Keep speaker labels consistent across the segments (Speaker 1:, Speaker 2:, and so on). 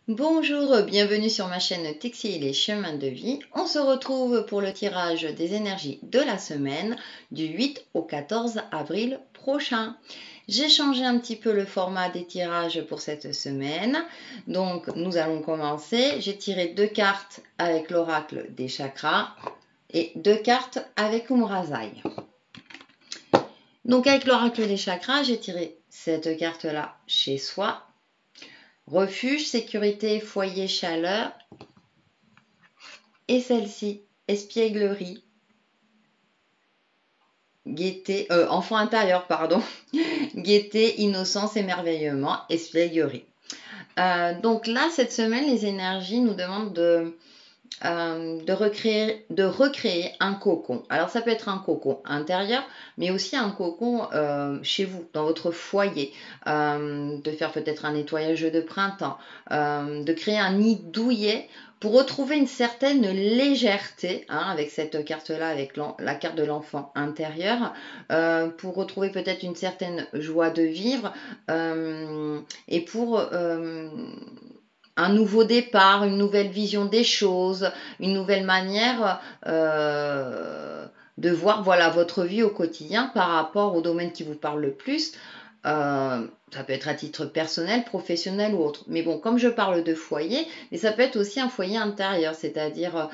Speaker 1: Bonjour, bienvenue sur ma chaîne Tixi et les chemins de vie. On se retrouve pour le tirage des énergies de la semaine du 8 au 14 avril prochain. J'ai changé un petit peu le format des tirages pour cette semaine. Donc nous allons commencer. J'ai tiré 2 cartes avec l'oracle des chakras et 2 cartes avec Umrazai. Donc avec l'oracle des chakras, j'ai tiré cette carte-là chez soi. Refuge, sécurité, foyer, chaleur. Et celle-ci, espièglerie, gaieté, enfant intérieur, pardon, gaieté, innocence, émerveillement, espièglerie. Donc là, cette semaine, les énergies nous demandent de recréer un cocon. Alors ça peut être un cocon intérieur, mais aussi un cocon chez vous, dans votre foyer, de faire peut-être un nettoyage de printemps, de créer un nid douillet pour retrouver une certaine légèreté, avec cette carte-là, avec la carte de l'enfant intérieur, pour retrouver peut-être une certaine joie de vivre, et pour un nouveau départ, une nouvelle vision des choses, une nouvelle manière de voir voilà, votre vie au quotidien par rapport au domaine qui vous parle le plus. Ça peut être à titre personnel, professionnel ou autre. Mais bon, comme je parle de foyer, mais ça peut être aussi un foyer intérieur, c'est-à-dire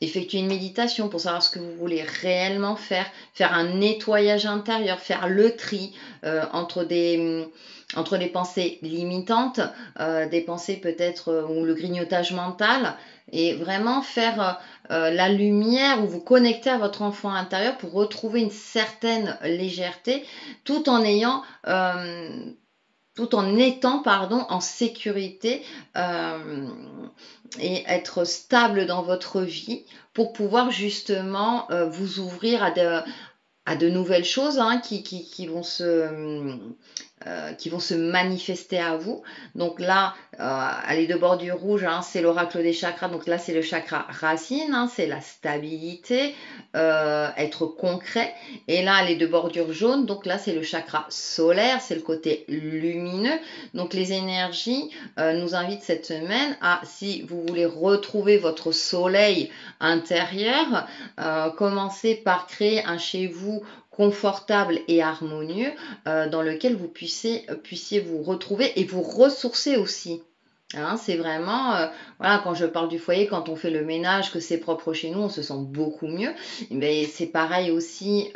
Speaker 1: effectuer une méditation pour savoir ce que vous voulez réellement faire un nettoyage intérieur, faire le tri entre les pensées limitantes, des pensées peut-être ou le grignotage mental, et vraiment faire la lumière ou vous connecter à votre enfant intérieur pour retrouver une certaine légèreté tout en ayant tout en étant en sécurité et être stable dans votre vie pour pouvoir justement vous ouvrir à de nouvelles choses qui vont se manifester à vous. Donc là, les deux bordures rouges, c'est l'oracle des chakras. Donc là, c'est le chakra racine, c'est la stabilité, être concret. Et là, les deux bordures jaunes, donc là, c'est le chakra solaire, c'est le côté lumineux. Donc les énergies nous invitent cette semaine à, si vous voulez retrouver votre soleil intérieur, commencez par créer un chez vous confortable et harmonieux dans lequel vous puissiez vous retrouver et vous ressourcer aussi. C'est vraiment, voilà, quand je parle du foyer, quand on fait le ménage, que c'est propre chez nous, on se sent beaucoup mieux. Mais c'est pareil aussi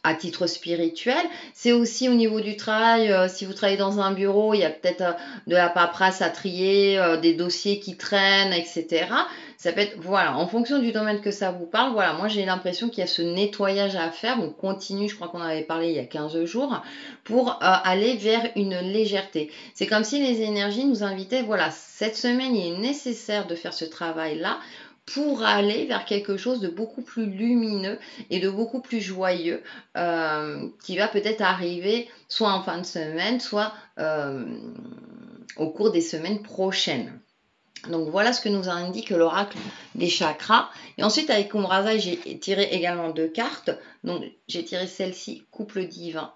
Speaker 1: à titre spirituel. C'est aussi au niveau du travail, si vous travaillez dans un bureau, il y a peut-être de la paperasse à trier, des dossiers qui traînent, etc. Ça peut être, voilà, en fonction du domaine que ça vous parle, voilà, moi j'ai l'impression qu'il y a ce nettoyage à faire. On continue, je crois qu'on en avait parlé il y a 15 jours, pour aller vers une légèreté. C'est comme si les énergies nous invitaient, voilà, cette semaine il est nécessaire de faire ce travail-là pour aller vers quelque chose de beaucoup plus lumineux et de beaucoup plus joyeux qui va peut-être arriver soit en fin de semaine, soit au cours des semaines prochaines. Donc voilà ce que nous indique l'oracle des chakras. Et ensuite avec Umrazai, j'ai tiré également 2 cartes. Donc j'ai tiré celle-ci, couple divin.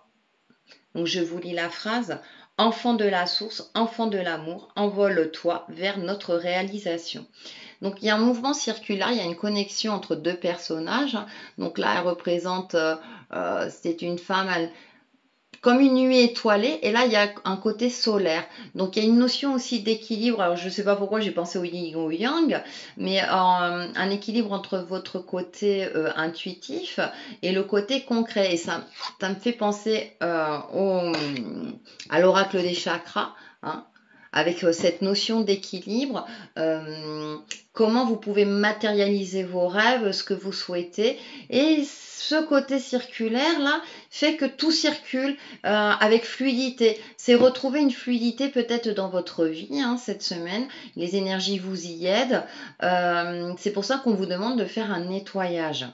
Speaker 1: Donc je vous lis la phrase. Enfant de la source, enfant de l'amour, envole-toi vers notre réalisation. Donc il y a un mouvement circulaire, il y a une connexion entre deux personnages. Donc là, elle représente, c'est une femme, comme une nuit étoilée, et là il y a un côté solaire. Donc il y a une notion aussi d'équilibre. Alors je ne sais pas pourquoi j'ai pensé au yin ou au yang, mais un équilibre entre votre côté intuitif et le côté concret. Et ça me fait penser à l'oracle des chakras. Avec cette notion d'équilibre, comment vous pouvez matérialiser vos rêves, ce que vous souhaitez. Et ce côté circulaire là fait que tout circule avec fluidité. C'est retrouver une fluidité peut-être dans votre vie cette semaine. Les énergies vous y aident. C'est pour ça qu'on vous demande de faire un nettoyage.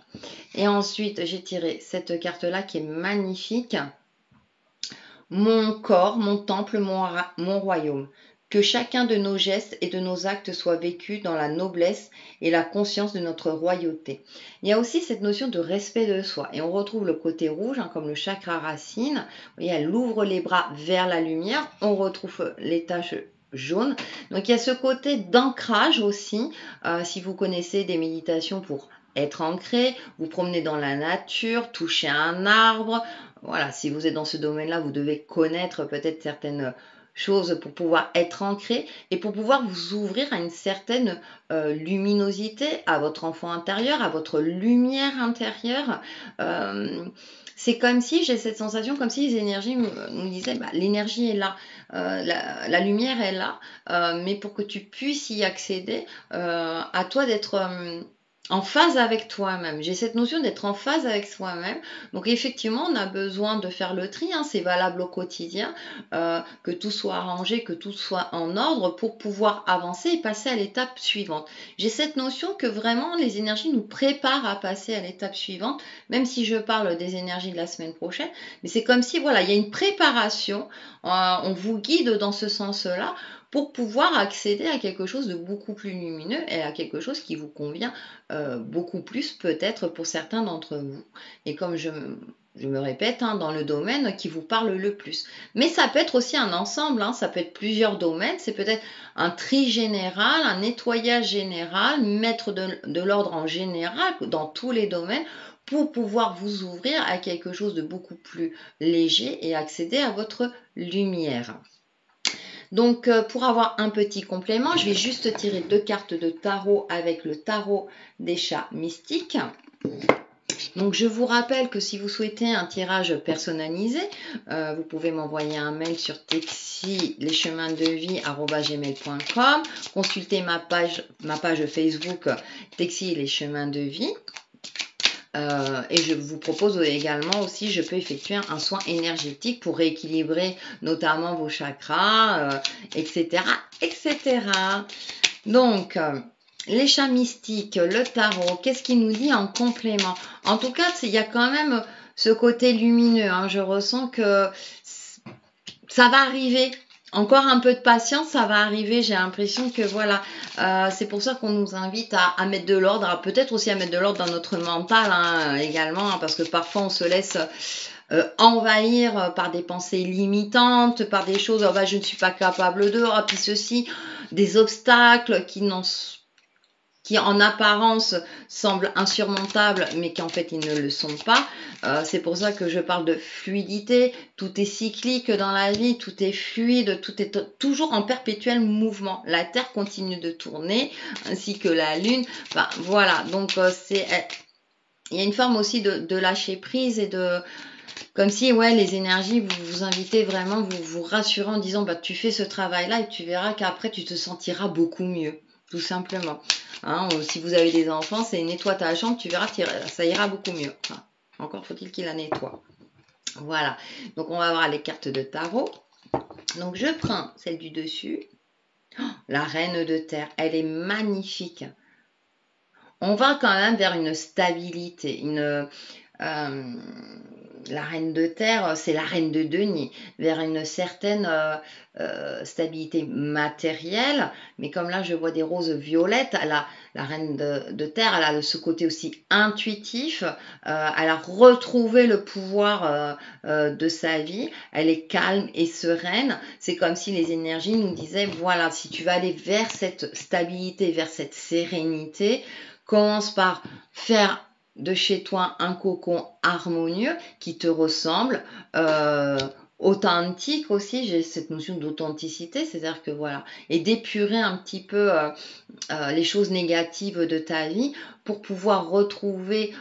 Speaker 1: Et ensuite, j'ai tiré cette carte-là qui est magnifique. Mon corps, mon temple, mon royaume. que chacun de nos gestes et de nos actes soit vécu dans la noblesse et la conscience de notre royauté. Il y a aussi cette notion de respect de soi. Et on retrouve le côté rouge, hein, comme le chakra racine. Vous voyez, elle ouvre les bras vers la lumière. On retrouve les taches jaunes. Donc il y a ce côté d'ancrage aussi. Si vous connaissez des méditations pour être ancré, vous promenez dans la nature, toucher un arbre. Voilà, si vous êtes dans ce domaine-là, vous devez connaître peut-être certaines choses pour pouvoir être ancré et pour pouvoir vous ouvrir à une certaine luminosité, à votre enfant intérieur, à votre lumière intérieure. C'est comme si, j'ai cette sensation, comme si les énergies nous disaient, bah, l'énergie est là, la lumière est là, mais pour que tu puisses y accéder, à toi d'être en phase avec toi-même. J'ai cette notion d'être en phase avec soi-même. Donc effectivement, on a besoin de faire le tri, hein, c'est valable au quotidien, que tout soit arrangé, que tout soit en ordre pour pouvoir avancer et passer à l'étape suivante. J'ai cette notion que vraiment les énergies nous préparent à passer à l'étape suivante, même si je parle des énergies de la semaine prochaine, mais c'est comme si voilà, il y a une préparation, on vous guide dans ce sens-là pour pouvoir accéder à quelque chose de beaucoup plus lumineux et à quelque chose qui vous convient beaucoup plus peut-être pour certains d'entre vous. Et comme je me répète, hein, dans le domaine qui vous parle le plus. Mais ça peut être aussi un ensemble, hein, ça peut être plusieurs domaines, c'est peut-être un tri général, un nettoyage général, mettre de l'ordre en général dans tous les domaines pour pouvoir vous ouvrir à quelque chose de beaucoup plus léger et accéder à votre lumière. Donc, pour avoir un petit complément, je vais juste tirer 2 cartes de tarot avec le tarot des chats mystiques. Donc, je vous rappelle que si vous souhaitez un tirage personnalisé, vous pouvez m'envoyer un mail sur texi-lescheminsdevie@gmail.com, consulter ma page Facebook Texi les chemins de vie. Et je vous propose également aussi, je peux effectuer un soin énergétique pour rééquilibrer notamment vos chakras, etc., etc. Donc, les chats mystiques, le tarot, qu'est-ce qu'il nous dit en complément? En tout cas, il y a quand même ce côté lumineux, hein. Je ressens que ça va arriver. Encore un peu de patience, ça va arriver. J'ai l'impression que voilà, c'est pour ça qu'on nous invite à mettre de l'ordre, peut-être aussi à mettre de l'ordre dans notre mental, hein, également, hein, parce que parfois on se laisse envahir par des pensées limitantes, par des choses, oh, bah, je ne suis pas capable de, oh, puis ceci, des obstacles qui en apparence semblent insurmontables, mais qui en fait ils ne le sont pas. C'est pour ça que je parle de fluidité. Tout est cyclique dans la vie, tout est fluide, tout est toujours en perpétuel mouvement. La Terre continue de tourner, ainsi que la Lune. Enfin, voilà, donc il y a une forme aussi de lâcher prise et de... Comme si, ouais, les énergies, vous invitez vraiment, vous rassurez en disant, bah, tu fais ce travail-là et tu verras qu'après, tu te sentiras beaucoup mieux, tout simplement. Hein, si vous avez des enfants, c'est nettoie ta chambre, tu verras, ça ira beaucoup mieux. Enfin, encore faut-il qu'il la nettoie. Voilà, donc on va voir les cartes de tarot. Donc je prends celle du dessus. Oh, la reine de terre, elle est magnifique. On va quand même vers une stabilité, la reine de terre, c'est la reine de denier, vers une certaine stabilité matérielle. Mais comme là, je vois des roses violettes, la reine de terre, elle a ce côté aussi intuitif. Elle a retrouvé le pouvoir de sa vie. Elle est calme et sereine. C'est comme si les énergies nous disaient, voilà, si tu vas aller vers cette stabilité, vers cette sérénité, commence par faire de chez toi un cocon harmonieux qui te ressemble, authentique aussi. J'ai cette notion d'authenticité, c'est-à-dire que voilà, et d'épurer un petit peu les choses négatives de ta vie pour pouvoir retrouver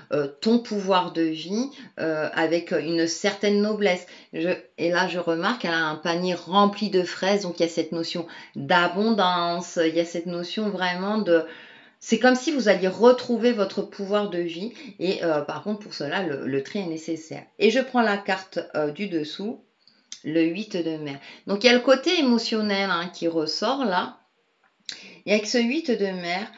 Speaker 1: ton pouvoir de vie avec une certaine noblesse. Et là, je remarque qu'elle a un panier rempli de fraises, donc il y a cette notion d'abondance, il y a cette notion vraiment de... C'est comme si vous alliez retrouver votre pouvoir de vie et par contre pour cela le tri est nécessaire. Et je prends la carte du dessous, le 8 de mer. Donc il y a le côté émotionnel hein, qui ressort là. Et avec ce 8 de mer,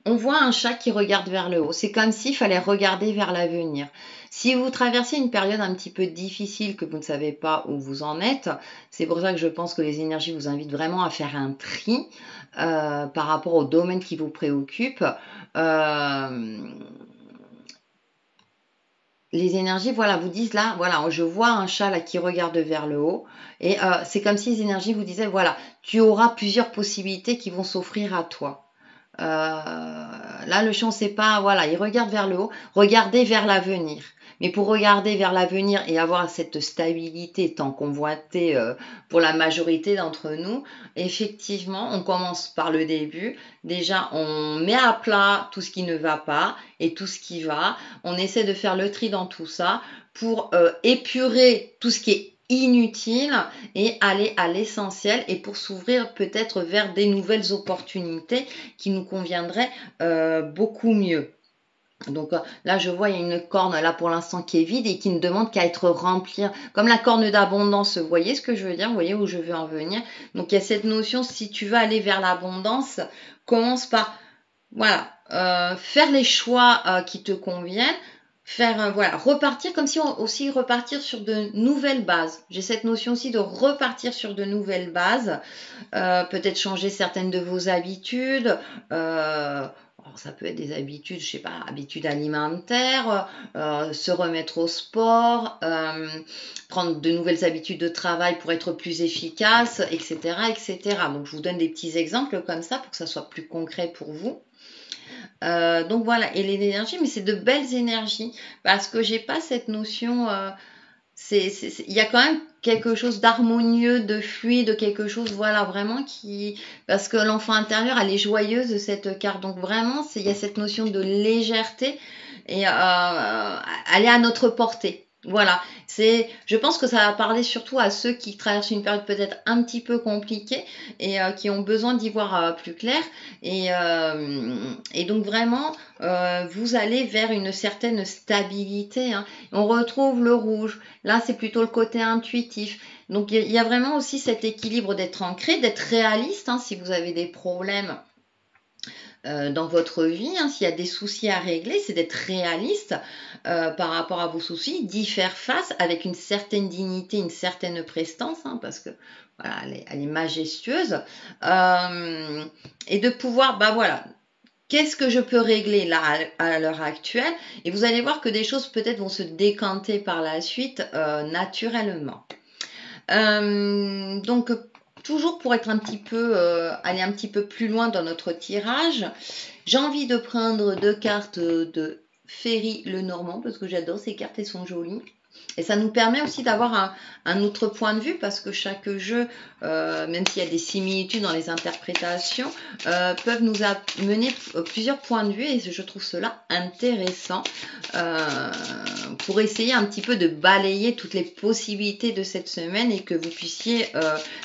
Speaker 1: On voit un chat qui regarde vers le haut. C'est comme s'il fallait regarder vers l'avenir. Si vous traversez une période un petit peu difficile que vous ne savez pas où vous en êtes, c'est pour ça que je pense que les énergies vous invitent vraiment à faire un tri par rapport au domaine qui vous préoccupe. Euh, les énergies, voilà, vous disent là, voilà, je vois un chat là qui regarde vers le haut, et c'est comme si les énergies vous disaient, voilà, tu auras plusieurs possibilités qui vont s'offrir à toi. Là, le chat, on sait pas, voilà, il regarde vers le haut, regardez vers l'avenir. Mais pour regarder vers l'avenir et avoir cette stabilité tant convoitée pour la majorité d'entre nous, effectivement, on commence par le début. Déjà, on met à plat tout ce qui ne va pas et tout ce qui va. On essaie de faire le tri dans tout ça pour épurer tout ce qui est inutile et aller à l'essentiel et pour s'ouvrir peut-être vers des nouvelles opportunités qui nous conviendraient beaucoup mieux. Donc là, je vois, il y a une corne là pour l'instant qui est vide et qui ne demande qu'à être remplie. Comme la corne d'abondance, vous voyez ce que je veux dire? Vous voyez où je veux en venir? Donc il y a cette notion, si tu veux aller vers l'abondance, commence par, voilà, faire les choix qui te conviennent, faire, voilà, repartir comme si on aussi repartir sur de nouvelles bases. J'ai cette notion aussi de repartir sur de nouvelles bases, peut-être changer certaines de vos habitudes. Alors ça peut être des habitudes, je sais pas, habitudes alimentaires, se remettre au sport, prendre de nouvelles habitudes de travail pour être plus efficace, etc., etc. Donc je vous donne des petits exemples comme ça pour que ça soit plus concret pour vous. Donc voilà, et les énergies, mais c'est de belles énergies parce que j'ai pas cette notion. Il y a quand même quelque chose d'harmonieux, de fluide, de quelque chose, voilà, vraiment qui. Parce que l'enfant intérieur, elle est joyeuse de cette carte. Donc vraiment, il y a cette notion de légèreté et elle est à notre portée. Voilà, je pense que ça va parler surtout à ceux qui traversent une période peut-être un petit peu compliquée et qui ont besoin d'y voir plus clair. Et donc vraiment, vous allez vers une certaine stabilité, hein. On retrouve le rouge. Là, c'est plutôt le côté intuitif. Donc, il y a vraiment aussi cet équilibre d'être ancré, d'être réaliste, hein, si vous avez des problèmes dans votre vie, hein, s'il y a des soucis à régler, c'est d'être réaliste par rapport à vos soucis, d'y faire face avec une certaine dignité, une certaine prestance, hein, parce que voilà, elle est majestueuse, et de pouvoir, bah voilà, qu'est-ce que je peux régler là à l'heure actuelle? Et vous allez voir que des choses peut-être vont se décanter par la suite naturellement. Donc toujours pour être un petit peu, aller un petit peu plus loin dans notre tirage, j'ai envie de prendre deux cartes de Ferry Lenormand parce que j'adore ces cartes, elles sont jolies. Et ça nous permet aussi d'avoir un autre point de vue parce que chaque jeu, même s'il y a des similitudes dans les interprétations, peuvent nous amener plusieurs points de vue et je trouve cela intéressant pour essayer un petit peu de balayer toutes les possibilités de cette semaine et que vous puissiez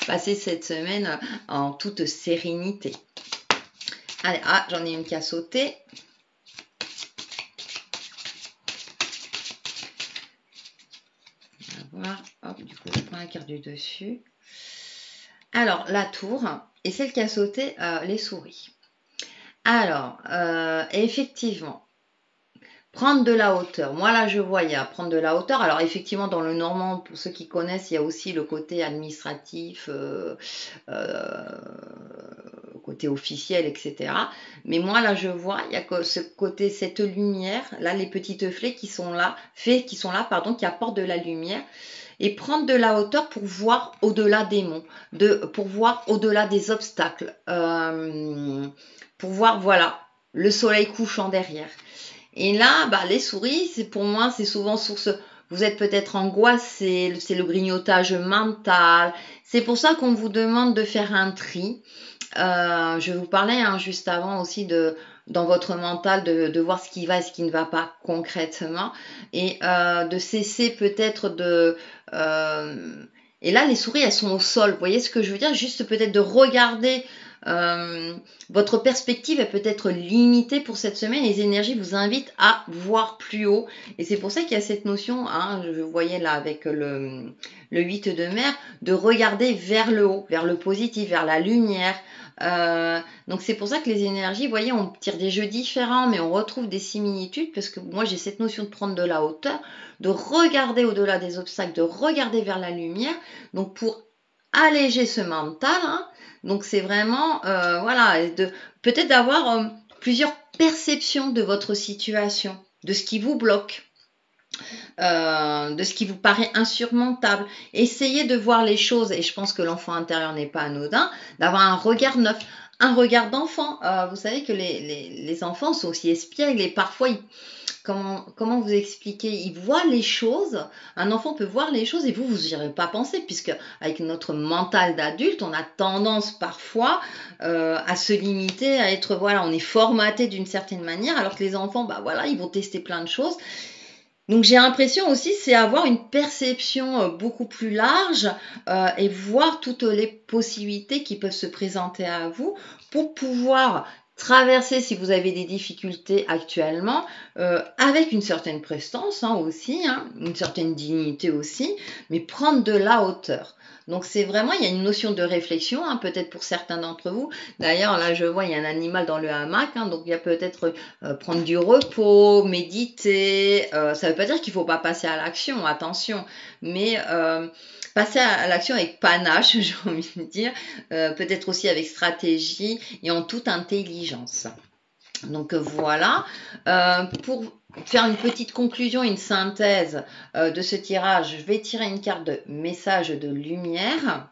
Speaker 1: passer cette semaine en toute sérénité. Allez, j'en ai une qui a sauté. Voir. Hop, du coup, je prends la carte du dessus. Alors, la tour et celle qui a sauté, les souris. Alors, effectivement, prendre de la hauteur. Moi, là, je vois, il y a prendre de la hauteur. Alors, effectivement, dans le normand, pour ceux qui connaissent, il y a aussi le côté administratif, côté officiel, etc. Mais moi, là, je vois, il y a ce côté, cette lumière, là, les petites fées qui sont là, qui apportent de la lumière. Et prendre de la hauteur pour voir au-delà des monts, pour voir au-delà des obstacles, pour voir, voilà, le soleil couchant derrière. Et là, bah, les souris, pour moi, c'est souvent source. Vous êtes peut-être angoissé, c'est le grignotage mental. C'est pour ça qu'on vous demande de faire un tri. Je vous parlais juste avant aussi dans votre mental de voir ce qui va et ce qui ne va pas concrètement et de cesser peut-être et là les souris elles sont au sol, vous voyez ce que je veux dire, juste peut-être de regarder votre perspective est peut-être limitée pour cette semaine. Les énergies vous invitent à voir plus haut. Et c'est pour ça qu'il y a cette notion, hein, je voyais là avec le 8 de mer, de regarder vers le haut, vers le positif, vers la lumière. Donc c'est pour ça que les énergies, vous voyez, on tire des jeux différents, mais on retrouve des similitudes, parce que moi j'ai cette notion de prendre de la hauteur, de regarder au-delà des obstacles, de regarder vers la lumière, donc pour alléger ce mental, hein. Donc c'est vraiment, voilà, peut-être d'avoir plusieurs perceptions de votre situation, de ce qui vous bloque. De ce qui vous paraît insurmontable. Essayez de voir les choses, et je pense que l'enfant intérieur n'est pas anodin, d'avoir un regard neuf, un regard d'enfant. Vous savez que les enfants sont aussi espiègles et parfois, comment vous expliquer, ils voient les choses, un enfant peut voir les choses et vous n'y aurez pas pensé, puisque avec notre mental d'adulte, on a tendance parfois à se limiter, à être, voilà, on est formaté d'une certaine manière, alors que les enfants, bah voilà, ils vont tester plein de choses. Donc j'ai l'impression aussi, c'est avoir une perception beaucoup plus large et voir toutes les possibilités qui peuvent se présenter à vous pour pouvoir traverser, si vous avez des difficultés actuellement, avec une certaine prestance, hein, aussi, hein, une certaine dignité aussi, mais prendre de la hauteur. Donc c'est vraiment, il y a une notion de réflexion, hein, peut-être pour certains d'entre vous. D'ailleurs, là je vois, il y a un animal dans le hamac, hein, donc il y a peut-être prendre du repos, méditer. Ça ne veut pas dire qu'il ne faut pas passer à l'action, attention, mais passer à l'action avec panache, j'ai envie de dire, peut-être aussi avec stratégie et en toute intelligence. Donc voilà, pour faire une petite conclusion, une synthèse de ce tirage, je vais tirer une carte de message de lumière.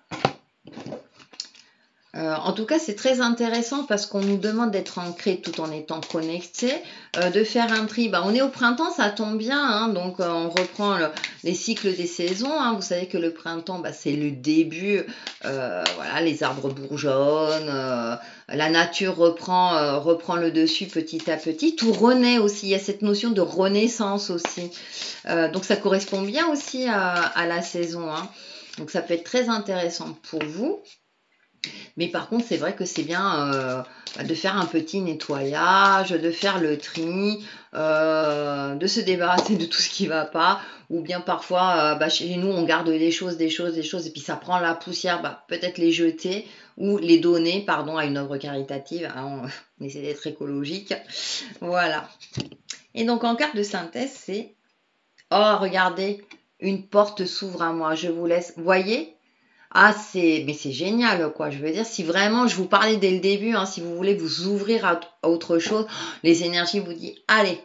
Speaker 1: En tout cas, c'est très intéressant parce qu'on nous demande d'être ancré tout en étant connecté, de faire un tri. Bah, on est au printemps, ça tombe bien, hein, donc on reprend les cycles des saisons. Hein. Vous savez que le printemps, bah, c'est le début. Voilà, les arbres bourgeonnent, la nature reprend le dessus petit à petit. Tout renaît aussi. Il y a cette notion de renaissance aussi. Donc ça correspond bien aussi à la saison. Hein. Donc ça peut être très intéressant pour vous. Mais par contre, c'est vrai que c'est bien de faire un petit nettoyage, de faire le tri, de se débarrasser de tout ce qui ne va pas. Ou bien parfois, chez nous, on garde des choses, et puis ça prend la poussière, peut-être les jeter ou les donner, pardon, à une œuvre caritative. Hein, on essaie d'être écologique. Voilà. Et donc, en carte de synthèse, c'est « Oh, regardez, une porte s'ouvre à moi, je vous laisse. » Voyez ? Ah, mais c'est génial, quoi. Je veux dire, si vraiment, je vous parlais dès le début, hein, si vous voulez vous ouvrir à autre chose, les énergies vous disent, allez,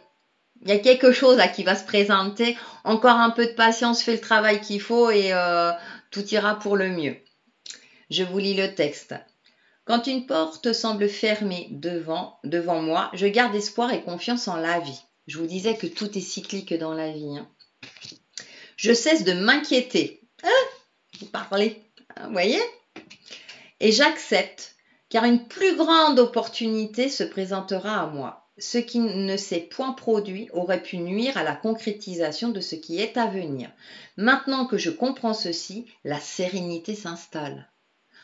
Speaker 1: il y a quelque chose là qui va se présenter, encore un peu de patience, fais le travail qu'il faut et tout ira pour le mieux. Je vous lis le texte. Quand une porte semble fermée devant moi, je garde espoir et confiance en la vie. Je vous disais que tout est cyclique dans la vie. Hein. Je cesse de m'inquiéter. Vous parlez. Vous voyez ? Et j'accepte, car une plus grande opportunité se présentera à moi. Ce qui ne s'est point produit aurait pu nuire à la concrétisation de ce qui est à venir. Maintenant que je comprends ceci, la sérénité s'installe.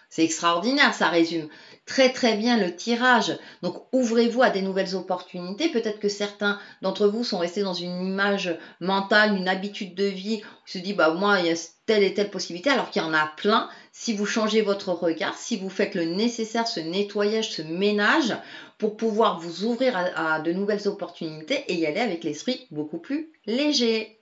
Speaker 1: C'est extraordinaire, ça résume très très bien le tirage. Donc ouvrez-vous à des nouvelles opportunités. Peut-être que certains d'entre vous sont restés dans une image mentale, une habitude de vie. On se dit, moi, il y a telle et telle possibilité, alors qu'il y en a plein. Si vous changez votre regard, si vous faites le nécessaire, ce nettoyage, ce ménage, pour pouvoir vous ouvrir à de nouvelles opportunités et y aller avec l'esprit beaucoup plus léger.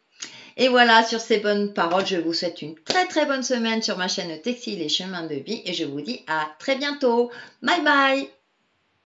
Speaker 1: Et voilà, sur ces bonnes paroles, je vous souhaite une très très bonne semaine sur ma chaîne Textile et Chemin de Vie et je vous dis à très bientôt. Bye bye!